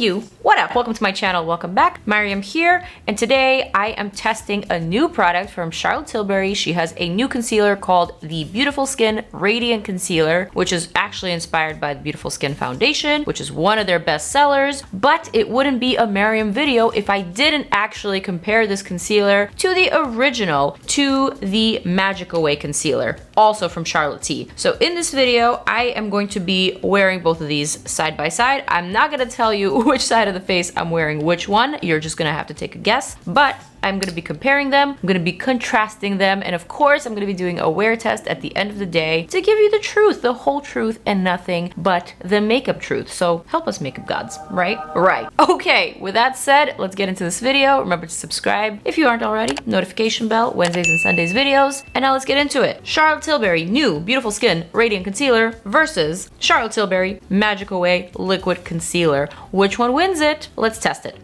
you, what up? Welcome to my channel, welcome back. Maryam here, and today I am testing a new product from Charlotte Tilbury. She has a new concealer called the Beautiful Skin Radiant Concealer, which is actually inspired by the Beautiful Skin Foundation, which is one of their best sellers, but it wouldn't be a Maryam video if I didn't actually compare this concealer to the original, to the Magic Away concealer, also from Charlotte T. So in this video, I am going to be wearing both of these side by side. I'm not gonna tell you which side of the face I'm wearing which one. You're just gonna have to take a guess, but I'm gonna be comparing them, I'm gonna be contrasting them, and of course I'm gonna be doing a wear test at the end of the day to give you the truth, the whole truth, and nothing but the makeup truth. So help us makeup gods, right? Right. Okay, with that said, let's get into this video. Remember to subscribe if you aren't already, notification bell, Wednesdays and Sundays videos, and now let's get into it. Charlotte Tilbury new Beautiful Skin Radiant Concealer versus Charlotte Tilbury Magic Away Liquid Concealer. Which one wins it? Let's test it.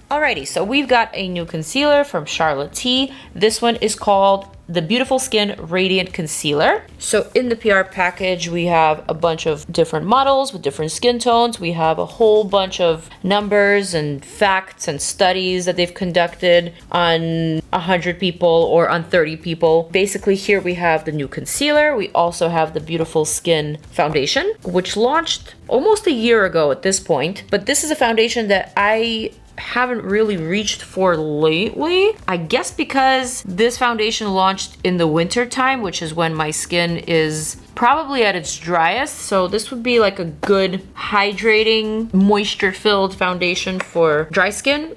Alrighty, so we've got a new concealer from Charlotte T. This one is called the Beautiful Skin Radiant Concealer. So in the PR package, we have a bunch of different models with different skin tones. We have a whole bunch of numbers and facts and studies that they've conducted on 100 people or on 30 people. Basically, here we have the new concealer. We also have the Beautiful Skin Foundation, which launched almost a year ago at this point. But this is a foundation that I haven't really reached for lately. I guess because this foundation launched in the winter time, which is when my skin is probably at its driest. So this would be like a good hydrating, moisture-filled foundation for dry skin.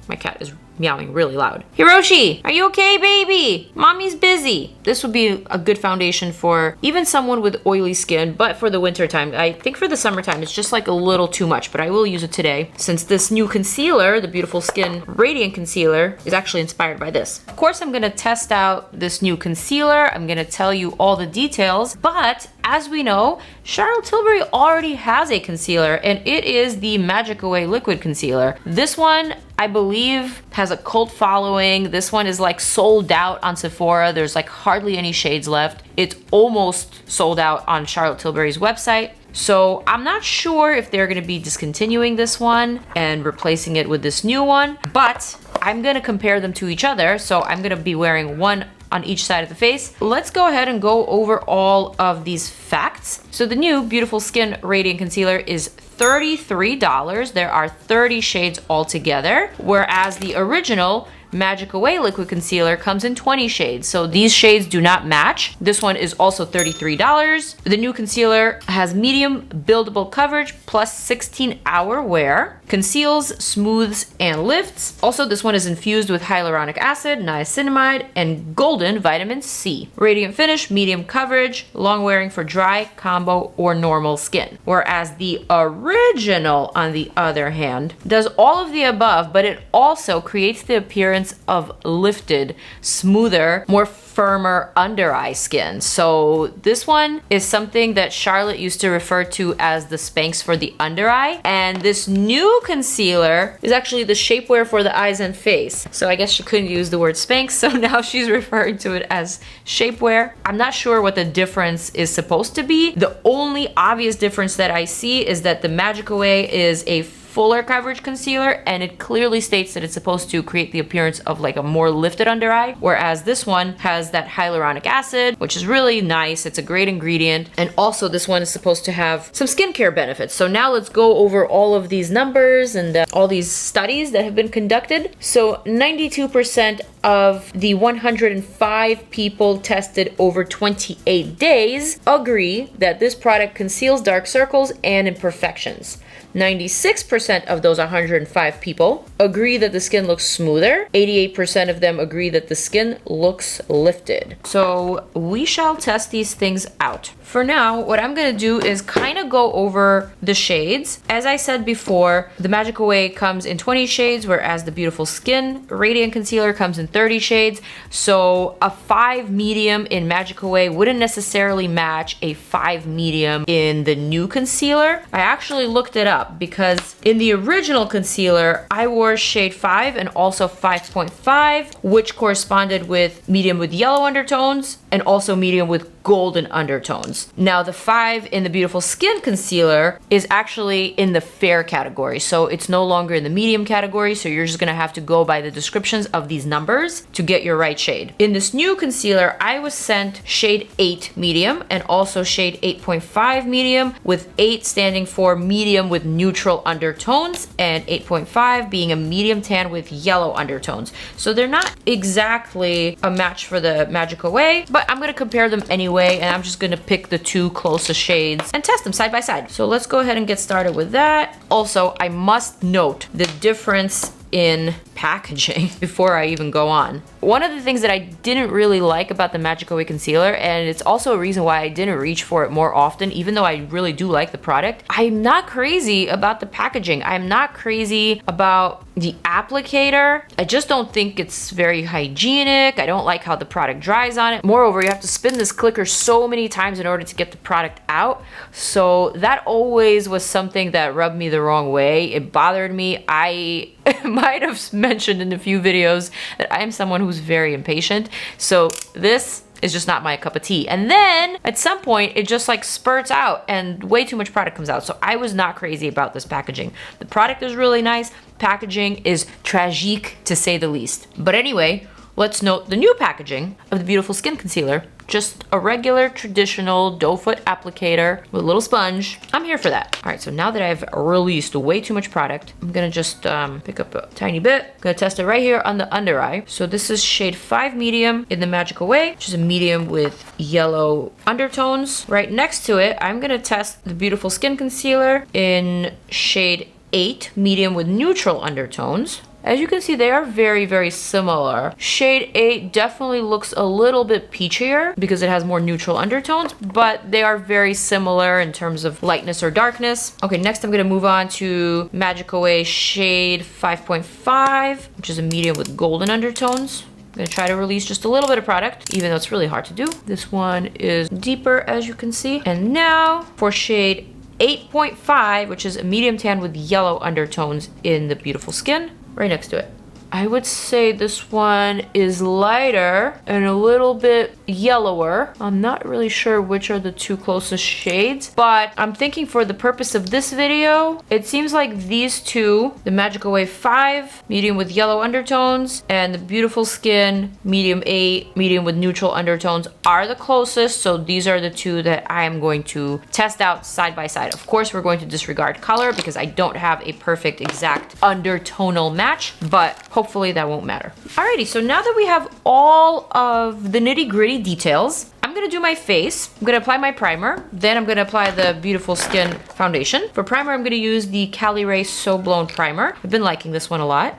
My cat is meowing really loud. Hiroshi, are you okay, baby? Mommy's busy. This would be a good foundation for even someone with oily skin, but for the winter time. I think for the summertime, it's just like a little too much, but I will use it today since this new concealer, the Beautiful Skin Radiant Concealer, is actually inspired by this. Of course, I'm gonna test out this new concealer. I'm gonna tell you all the details, but as we know, Charlotte Tilbury already has a concealer, and it is the Magic Away Liquid Concealer. This one, I believe, has a cult following. This one is like sold out on Sephora. There's like hardly any shades left. It's almost sold out on Charlotte Tilbury's website. So I'm not sure if they're gonna be discontinuing this one and replacing it with this new one, but I'm gonna compare them to each other. So I'm gonna be wearing one on each side of the face. Let's go ahead and go over all of these facts. So the new Beautiful Skin Radiant Concealer is $33. There are 30 shades altogether, whereas the original Magic Away Liquid Concealer comes in 20 shades. So these shades do not match. This one is also $33. The new concealer has medium buildable coverage plus 16-hour wear, conceals, smooths, and lifts. Also, this one is infused with hyaluronic acid, niacinamide, and golden vitamin C. Radiant finish, medium coverage, long wearing for dry, combo, or normal skin. Whereas the original, on the other hand, does all of the above, but it also creates the appearance of lifted, smoother, more firmer under eye skin. So this one is something that Charlotte used to refer to as the Spanx for the under eye, and this new concealer is actually the shapewear for the eyes and face. So I guess she couldn't use the word Spanx, so now she's referring to it as shapewear. I'm not sure what the difference is supposed to be. The only obvious difference that I see is that the Magic Away is a fuller coverage concealer, and it clearly states that it's supposed to create the appearance of like a more lifted under eye, whereas this one has that hyaluronic acid, which is really nice. It's a great ingredient, and also this one is supposed to have some skincare benefits. So now let's go over all of these numbers and all these studies that have been conducted. So 92% of the 105 people tested over 28 days agree that this product conceals dark circles and imperfections. 96% of those 105 people agree that the skin looks smoother. 88% of them agree that the skin looks lifted. So we shall test these things out. For now, what I'm gonna do is kind of go over the shades. As I said before, the Magic Away comes in 20 shades, whereas the Beautiful Skin Radiant Concealer comes in 30 shades. So a 5 medium in Magic Away wouldn't necessarily match a 5 medium in the new concealer. I actually looked it up because in the original concealer, I wore shade 5 and also 5.5, which corresponded with medium with yellow undertones and also medium with golden undertones. Now the 5 in the Beautiful Skin concealer is actually in the fair category, so it's no longer in the medium category, so you're just gonna have to go by the descriptions of these numbers to get your right shade. In this new concealer, I was sent shade 8 medium and also shade 8.5 medium, with 8 standing for medium with neutral undertones and 8.5 being a medium tan with yellow undertones. So they're not exactly a match for the Magic Away, but I'm gonna compare them anyway, and I'm just gonna pick the 2 closest shades and test them side by side. So let's go ahead and get started with that. Also, I must note the difference in packaging before I even go on. One of the things that I didn't really like about the Magic Away concealer, and it's also a reason why I didn't reach for it more often, even though I really do like the product, I'm not crazy about the packaging. I'm not crazy about the applicator. I just don't think it's very hygienic. I don't like how the product dries on it. Moreover, you have to spin this clicker so many times in order to get the product out. So that always was something that rubbed me the wrong way. It bothered me. I might have mentioned in a few videos that I am someone who's very impatient. So this is just not my cup of tea. And then at some point it just like spurts out and way too much product comes out. So I was not crazy about this packaging. The product is really nice. Packaging is tragique to say the least. But anyway, let's note the new packaging of the Beautiful Skin Concealer. Just a regular traditional doe foot applicator with a little sponge. I'm here for that. All right, so now that I've released way too much product, I'm gonna just pick up a tiny bit. I'm gonna test it right here on the under eye. So this is shade 5 medium in the Magic Away, which is a medium with yellow undertones. Right next to it, I'm gonna test the Beautiful Skin Concealer in shade 8 medium with neutral undertones. As you can see, they are very, very similar. Shade 8 definitely looks a little bit peachier because it has more neutral undertones, but they are very similar in terms of lightness or darkness. Okay, next I'm gonna move on to Magic Away shade 5.5, which is a medium with golden undertones. I'm gonna try to release just a little bit of product, even though it's really hard to do. This one is deeper, as you can see. And now for shade 8.5, which is a medium tan with yellow undertones in the Beautiful Skin. Right next to it. I would say this one is lighter and a little bit yellower. I'm not really sure which are the 2 closest shades, but I'm thinking for the purpose of this video, it seems like these 2, the Magic Away 5, medium with yellow undertones, and the Beautiful Skin, medium 8, medium with neutral undertones, are the closest. So these are the 2 that I am going to test out side by side. Of course, we're going to disregard color because I don't have a perfect exact undertonal match, but hopefully that won't matter. Alrighty, so now that we have all of the nitty-gritty details, I'm gonna do my face. I'm gonna apply my primer, then I'm gonna apply the Beautiful Skin foundation. For primer, I'm gonna use the Cali Ray So Blown Primer. I've been liking this one a lot.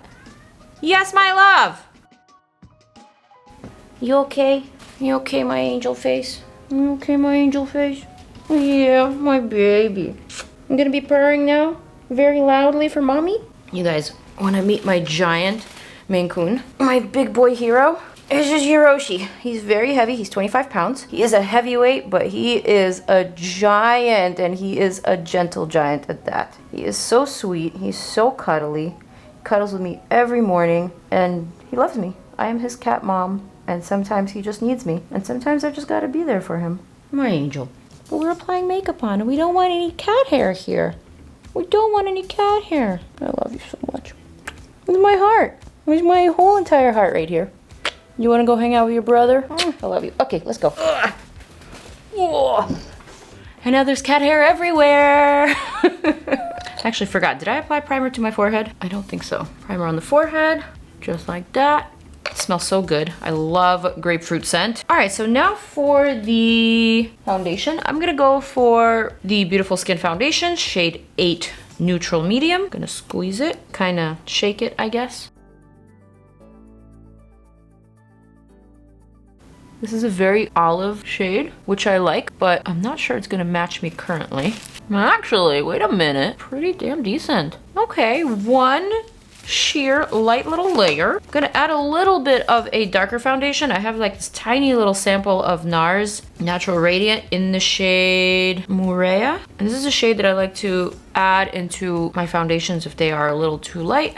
Yes, my love! You okay? You okay, my angel face? You okay, my angel face? Yeah, my baby. I'm gonna be purring now, very loudly for mommy. You guys, when I meet my giant Maine Coon, my big boy hero, this is Hiroshi. He's very heavy. He's 25 pounds. He is a heavyweight, but he is a giant, and he is a gentle giant at that. He is so sweet. He's so cuddly. He cuddles with me every morning, and he loves me. I am his cat mom, and sometimes he just needs me, and sometimes I just gotta be there for him. My angel. But we're applying makeup on, and we don't want any cat hair here. We don't want any cat hair. I love you so much. Where's my heart? Where's my whole entire heart right here? You want to go hang out with your brother? Oh, I love you. Okay, let's go. And now there's cat hair everywhere. I actually forgot. Did I apply primer to my forehead? I don't think so. Primer on the forehead, just like that. It smells so good. I love grapefruit scent. All right, so now for the foundation, I'm gonna go for the Beautiful Skin Foundation, shade 8 neutral medium. I'm gonna squeeze it, kind of shake it, I guess. This is a very olive shade, which I like, but I'm not sure it's gonna match me currently. Actually, wait a minute. Pretty damn decent. Okay, one sheer light little layer. I'm gonna add a little bit of a darker foundation. I have like this tiny little sample of NARS Natural Radiant in the shade Murea. And this is a shade that I like to add into my foundations if they are a little too light.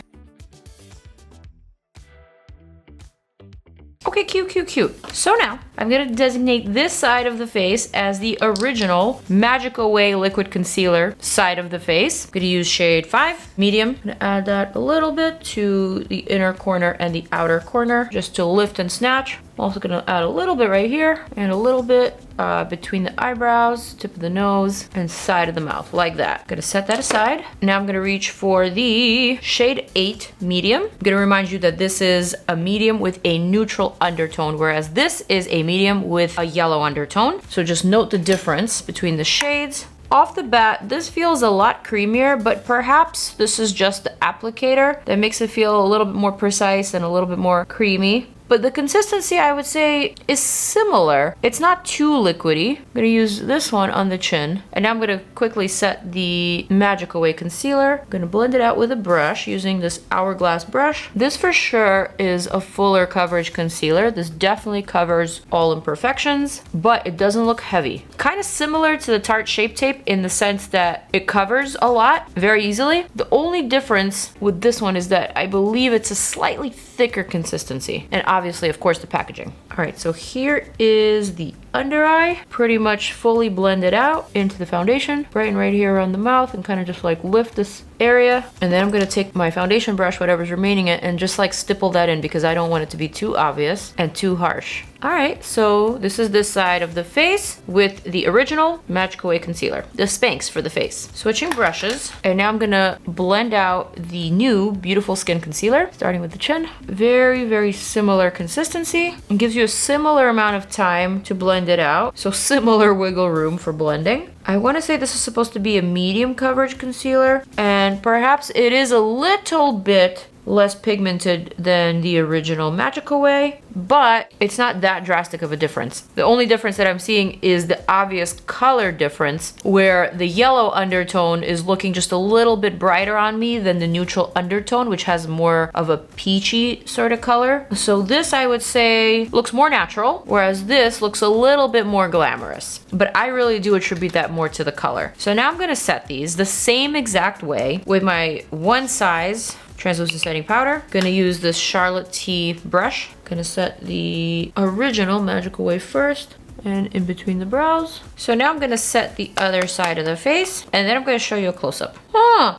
Okay, cute, cute, cute. So now I'm gonna designate this side of the face as the original Magic Away liquid concealer side of the face. I'm gonna use shade 5, medium. I'm gonna add that a little bit to the inner corner and the outer corner just to lift and snatch. I'm also gonna add a little bit right here and a little bit between the eyebrows, tip of the nose, and side of the mouth, like that. I'm gonna set that aside. Now I'm gonna reach for the shade 8 medium. I'm gonna remind you that this is a medium with a neutral undertone, whereas this is a medium with a yellow undertone. So just note the difference between the shades. Off the bat, this feels a lot creamier, but perhaps this is just the applicator that makes it feel a little bit more precise and a little bit more creamy. But the consistency, I would say, is similar. It's not too liquidy. I'm gonna use this one on the chin. And now I'm gonna quickly set the Magic Away concealer. I'm gonna blend it out with a brush using this Hourglass brush. This for sure is a fuller coverage concealer. This definitely covers all imperfections, but it doesn't look heavy. Kind of similar to the Tarte Shape Tape in the sense that it covers a lot very easily. The only difference with this one is that I believe it's a slightly thicker consistency. And obviously, of course, the packaging. All right, so here is the under eye, pretty much fully blended out into the foundation, brighten right here around the mouth and kind of just like lift this area. And then I'm gonna take my foundation brush, whatever's remaining it, and just like stipple that in because I don't want it to be too obvious and too harsh. All right, so this is this side of the face with the original Magic Away concealer, the Spanx for the face. Switching brushes, and now I'm gonna blend out the new Beautiful Skin Concealer, starting with the chin. Very, very similar consistency. It gives you a similar amount of time to blend it out, so similar wiggle room for blending. I want to say this is supposed to be a medium coverage concealer, and perhaps it is a little bit less pigmented than the original Magic Away, but it's not that drastic of a difference. The only difference that I'm seeing is the obvious color difference, where the yellow undertone is looking just a little bit brighter on me than the neutral undertone, which has more of a peachy sort of color. So this, I would say, looks more natural, whereas this looks a little bit more glamorous. But I really do attribute that more to the color. So now I'm gonna set these the same exact way with my one size translucent setting powder. Gonna use this Charlotte T brush. Gonna set the original Magic Away first and in between the brows. So now I'm gonna set the other side of the face, and then I'm gonna show you a close-up.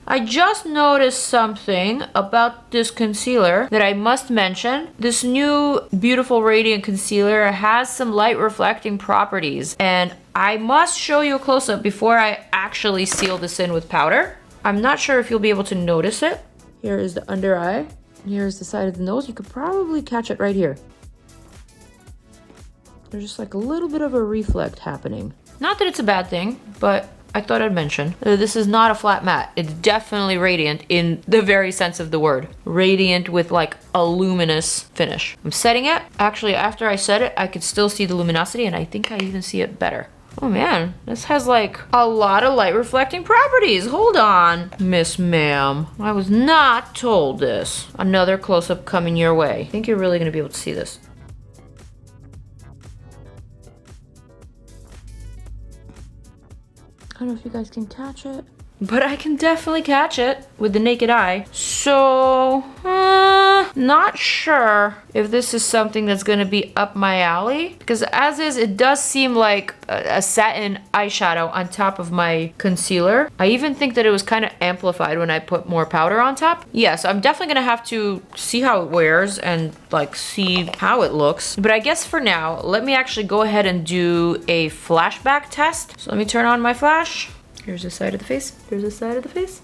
I just noticed something about this concealer that I must mention. This new Beautiful Radiant Concealer has some light reflecting properties, and I must show you a close-up before I actually seal this in with powder. I'm not sure if you'll be able to notice it. Here is the under eye. Here's the side of the nose. You could probably catch it right here. There's just like a little bit of a reflect happening. Not that it's a bad thing, but I thought I'd mention. This is not a flat matte. It's definitely radiant in the very sense of the word. Radiant with like a luminous finish. I'm setting it. Actually, after I set it, I could still see the luminosity, and I think I even see it better. Oh man, this has like a lot of light reflecting properties. Hold on, Miss Ma'am. I was not told this. Another close-up coming your way. I think you're really gonna be able to see this. I don't know if you guys can catch it, but I can definitely catch it with the naked eye. So, not sure if this is something that's gonna be up my alley, because as is, it does seem like a satin eyeshadow on top of my concealer. I even think that it was kind of amplified when I put more powder on top. Yeah, so I'm definitely gonna have to see how it wears and like see how it looks. But I guess for now, let me actually go ahead and do a flashback test. So let me turn on my flash. Here's the side of the face. Here's the side of the face.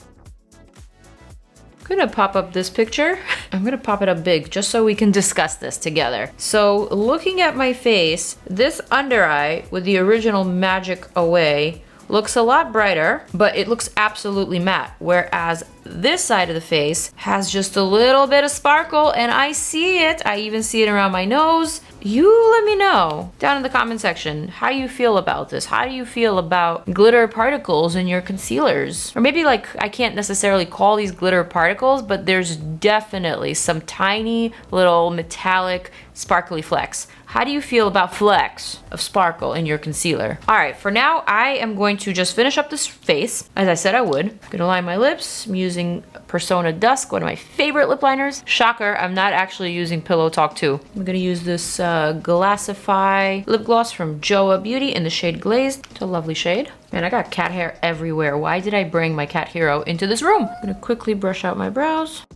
I'm gonna pop up this picture. I'm gonna pop it up big just so we can discuss this together. So looking at my face, this under eye with the original Magic Away looks a lot brighter, but it looks absolutely matte. Whereas this side of the face has just a little bit of sparkle, and I see it. I even see it around my nose. You let me know down in the comment section how you feel about this. How do you feel about glitter particles in your concealers? Or maybe like, I can't necessarily call these glitter particles, but there's definitely some tiny little metallic sparkly flecks. How do you feel about flecks of sparkle in your concealer? All right, for now, I am going to just finish up this face, as I said I would. I'm gonna line my lips. I'm using Persona Dusk, one of my favorite lip liners. Shocker, I'm not actually using Pillow Talk 2. I'm gonna use this Glassify lip gloss from Joa Beauty in the shade Glazed. It's a lovely shade. Man, I got cat hair everywhere. Why did I bring my cat hero into this room? I'm gonna quickly brush out my brows.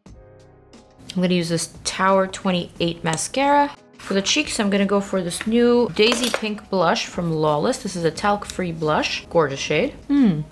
I'm gonna use this Tower 28 mascara. For the cheeks, I'm gonna go for this new Daisy Pink blush from Lawless. This is a talc-free blush. Gorgeous shade.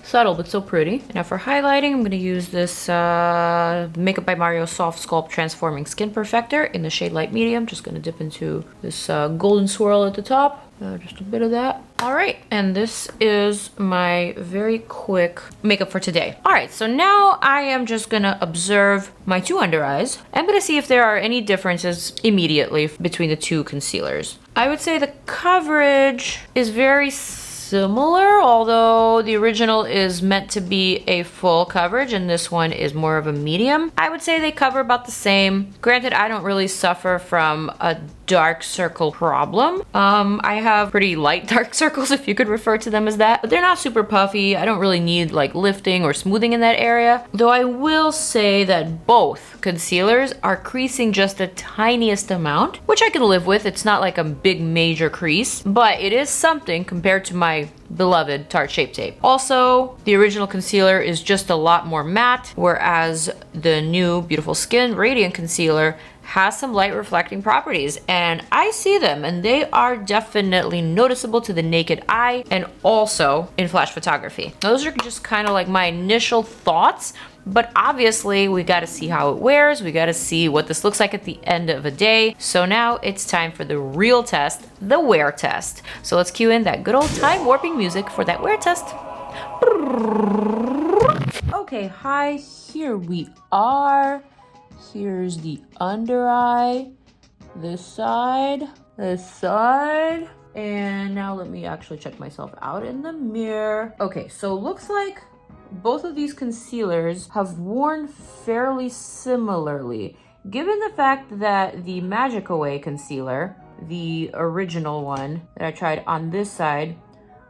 Subtle, but so pretty. Now for highlighting, I'm gonna use this Makeup by Mario Soft Sculpt Transforming Skin Perfector in the shade Light Medium. Just gonna dip into this golden swirl at the top. Just a bit of that. All right, and this is my very quick makeup for today. All right, so now I am just gonna observe my two under eyes. I'm gonna see if there are any differences immediately between the two concealers. I would say the coverage is very similar, although the original is meant to be a full coverage and this one is more of a medium. I would say they cover about the same. Granted, I don't really suffer from a dark circle problem. I have pretty light dark circles, if you could refer to them as that, but they're not super puffy. I don't really need like lifting or smoothing in that area. Though I will say that both concealers are creasing just the tiniest amount, which I can live with. It's not like a big major crease, but it is something compared to my beloved Tarte Shape Tape. Also, the original concealer is just a lot more matte, whereas the new Beautiful Skin Radiant Concealer has some light reflecting properties, and I see them, and they are definitely noticeable to the naked eye and also in flash photography. Those are just kind of like my initial thoughts, but obviously we got to see how it wears. We got to see what this looks like at the end of a day. So now it's time for the real test, the wear test. So let's cue in that good old time warping music for that wear test. Okay, hi, here we are. Here's the under eye, this side, and now let me actually check myself out in the mirror. Okay, so looks like both of these concealers have worn fairly similarly, given the fact that the Magic Away concealer, the original one that I tried on this side,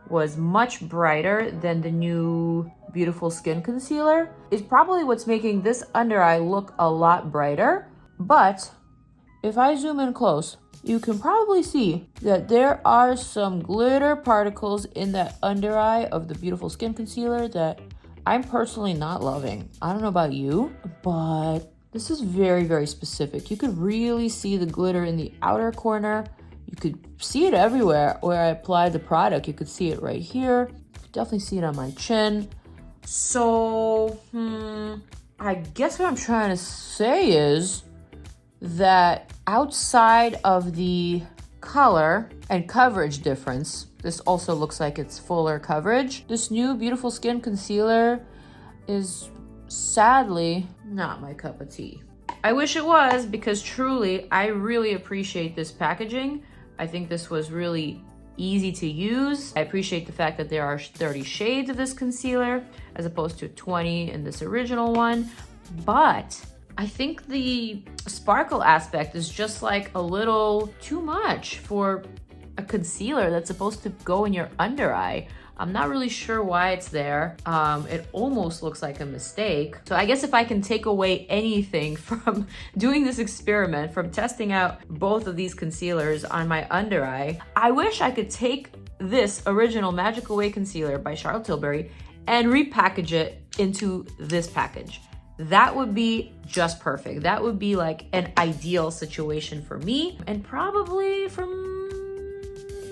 was much brighter than the new Beautiful Skin concealer, is probably what's making this under eye look a lot brighter. But if I zoom in close, you can probably see that there are some glitter particles in that under eye of the Beautiful Skin concealer that I'm personally not loving. I don't know about you, but this is very, very specific. You could really see the glitter in the outer corner. You could see it everywhere where I applied the product. You could see it right here. Definitely see it on my chin. So, I guess what I'm trying to say is that outside of the color and coverage difference, this also looks like it's fuller coverage. This new Beautiful Skin concealer is sadly not my cup of tea. I wish it was, because truly, I really appreciate this packaging. I think this was really easy to use. I appreciate the fact that there are 30 shades of this concealer as opposed to 20 in this original one. But I think the sparkle aspect is just like a little too much for a concealer that's supposed to go in your under eye. I'm not really sure why it's there. It almost looks like a mistake. So I guess if I can take away anything from doing this experiment, from testing out both of these concealers on my under eye, I wish I could take this original Magic Away concealer by Charlotte Tilbury and repackage it into this package. That would be just perfect. That would be like an ideal situation for me, and probably from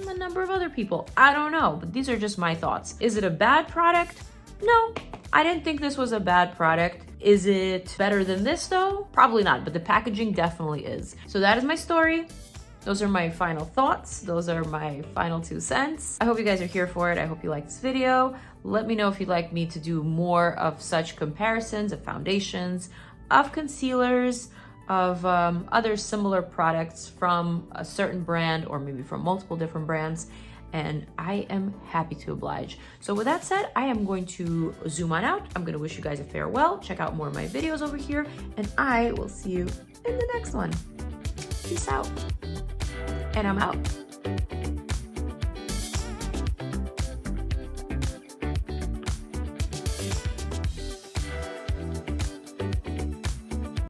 a number of other people. I don't know, but these are just my thoughts. Is it a bad product? No, I didn't think this was a bad product. Is it better than this though? Probably not, but the packaging definitely is. So that is my story. those are my final thoughts. Those are my final 2 cents. I hope you guys are here for it. I hope you like this video. Let me know if you'd like me to do more of such comparisons of foundations, of concealers, of other similar products from a certain brand or maybe from multiple different brands. And I am happy to oblige. So with that said, I am going to zoom on out. I'm gonna wish you guys a farewell. Check out more of my videos over here, and I will see you in the next one. Peace out. And I'm out.